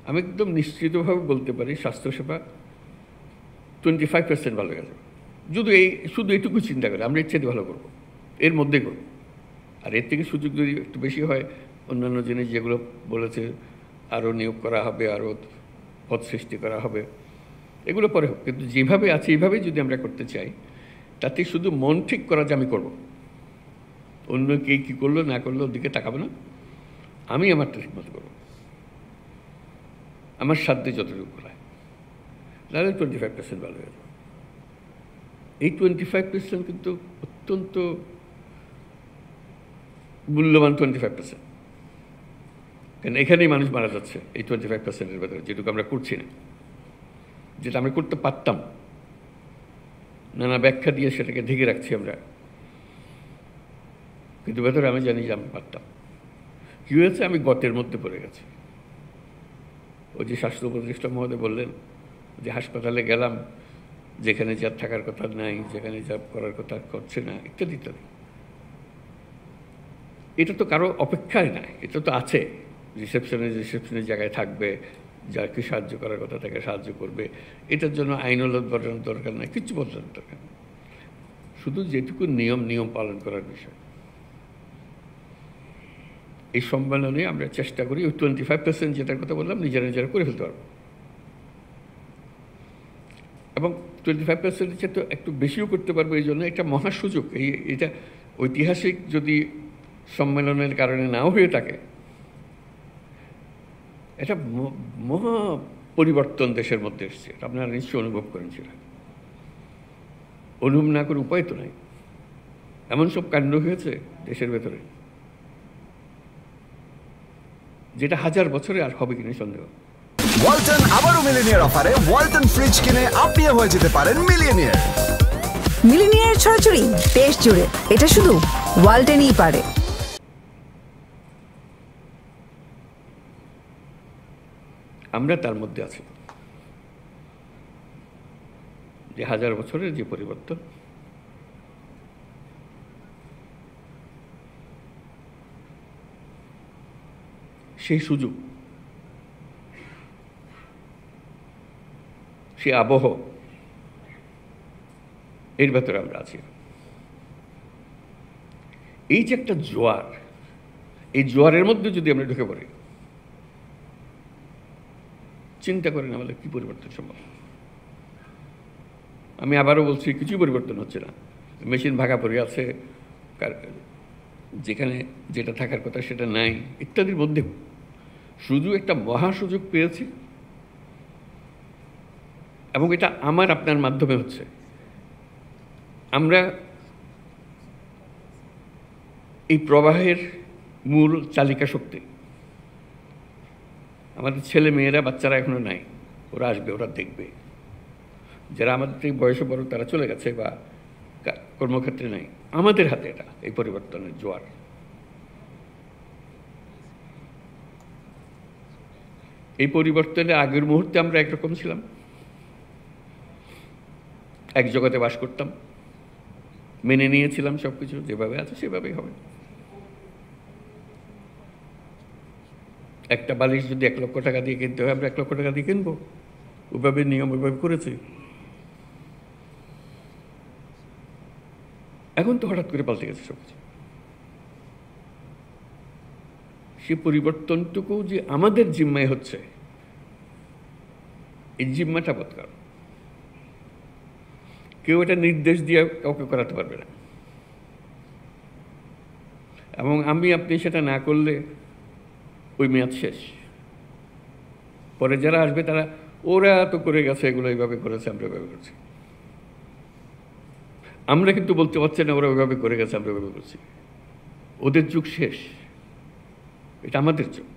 আমি একদম নিশ্চিতভাবে বলতে পারি স্বাস্থ্যসেবা 25% ভালো গেছে। শুধু এইটুকু চিন্তা করে আমরা এর চেয়ে ভালো করবো, এর মধ্যে করবো। আর এর থেকে সুযোগ যদি একটু বেশি হয়, অন্যান্য জিনিস যেগুলো বলেছে, আরও নিয়োগ করা হবে, আরও পদ সৃষ্টি করা হবে, এগুলো পরে হোক। কিন্তু যেভাবে আছে এইভাবেই যদি আমরা করতে চাই, তাতে শুধু মন ঠিক করা যে আমি করব, অন্য কে কী করলো না করলো ওদিকে তাকাবো না, আমি আমারটা ঠিক মতো করবো, আমার সাধ্যে যতটুকু করায়। তাহলে 25% ভালো হয়ে যাবে। এই 25% কিন্তু অত্যন্ত মূল্যবান 25%। কেন এখানেই মানুষ মারা যাচ্ছে এই 25%-এর ভেতরে, যেটুকু আমরা করছি না, যেটা আমরা করতে পারতাম, নানা ব্যাখ্যা দিয়ে সেটাকে ঢেকে রাখছি আমরা, কিন্তু ভেতরে আমি জানি যে আমি পারতাম। কী হয়েছে, আমি গতের মধ্যে পড়ে গেছি। ওই যে স্বাস্থ্য উপদেষ্টা মহোদয় বললেন যে হাসপাতালে গেলাম, যেখানে যা থাকার কথা নাই, যেখানে যা করার কথা করছে না, ইত্যাদি ইত্যাদি। এটা তো কারো অপেক্ষায় না, এটা তো আছে। রিসেপশনের জায়গায় থাকবে, যাকে সাহায্য করার কথা তাকে সাহায্য করবে। এটার জন্য আইনওয়ালা বদলানোর দরকার নাই, কিচ্ছু বদলানোর দরকার নেই। শুধু যেটুকু নিয়ম পালন করার বিষয়। এই সম্মেলনে আমরা চেষ্টা করি ওই 25% যেটার কথা বললাম নিজেরা করে ফেলতে পারবো, এবং 25%-এর চেয়ে তো একটু বেশিও করতে পারবো। এই জন্য এটা মহা সুযোগ। এটা ঐতিহাসিক যদি সম্মেলনের কারণে নাও হয়ে থাকে, এটা মহা পরিবর্তন দেশের মধ্যে এসছে। আপনারা নিশ্চয়ই অনুভব করেন সেটা। অনুভব না করে উপায় তো নাই। এমন সব কাণ্ড হয়েছে দেশের ভেতরে, যেটা 1000 বছরে আর হবে কিনা সন্দেহ। ওয়ালটন আবারও মিলিনিয়ার অফারে ওয়ালটন ফ্রিজ কিনে আপনিও হয়ে যেতে পারেন মিলিয়নিয়ার। মিলিনিয়ার ছড়াছড়ি দেশ জুড়ে, এটা শুধু ওয়ালটনই পারে। আমরা তার মধ্যে আছি, যে 1000 বছরের যে পরিবর্তন, সেই সুযোগ, সেই আবহ, এর ভেতরে আমরা আছি। এই যে একটা জোয়ার, এই জোয়ারের মধ্যে যদি আমরা ঢুকে পড়ি, চিন্তা করেন আমাদের কি পরিবর্তন সম্ভব। আমি আবারও বলছি, কিছুই পরিবর্তন হচ্ছে না। মেশিন ভাগা পড়ে আছে, যেখানে যেটা থাকার কথা সেটা নাই, ইত্যাদির মধ্যে শুধু একটা মহা সুযোগ পেয়েছি, এবং এটা আমার আপনার মাধ্যমে হচ্ছে। আমরা এই প্রবাহের মূল চালিকা শক্তি। আমাদের ছেলে মেয়েরা, বাচ্চারা এখনো নাই, ওরা আসবে, ওরা দেখবে। যারা আমাদের থেকে বয়সে বড় তারা চলে গেছে বা কর্মক্ষেত্রে নাই, আমাদের হাতে এটা, এই পরিবর্তনের জোয়ার। এই পরিবর্তনে আগের মুহূর্তে আমরা একরকম ছিলাম, এক জগতে বাস করতাম, মেনে নিয়েছিলাম সবকিছু যেভাবে আছে সেভাবেই হবে। একটা বালিশ যদি 1 লক্ষ টাকা দিয়ে কিনতে হয়, আমরা 1 লক্ষ টাকা দিয়ে কিনবো, ওইভাবে নিয়ম ওইভাবে করেছি। এখন তো হঠাৎ করে পাল্টে গেছে সবকিছু। সে পরিবর্তনটুকু যে আমাদের জিম্মায় হচ্ছে, এই জিম্মাটা বদকার। কেউ এটা নির্দেশ দিয়ে কাউকে করাতে পারবে না, এবং আপনি সেটা না করলে ওই মেয়াদ শেষ। পরে যারা আসবে তারা, ওরা তো করে গেছে, এগুলো এইভাবে করেছে, আমরা ওইভাবে করছি। আমরা কিন্তু বলতে পারছি না ওরা ওইভাবে করে গেছে, আমরা ওইভাবে করছি। ওদের যুগ শেষ, এটা আমাদের যুগ।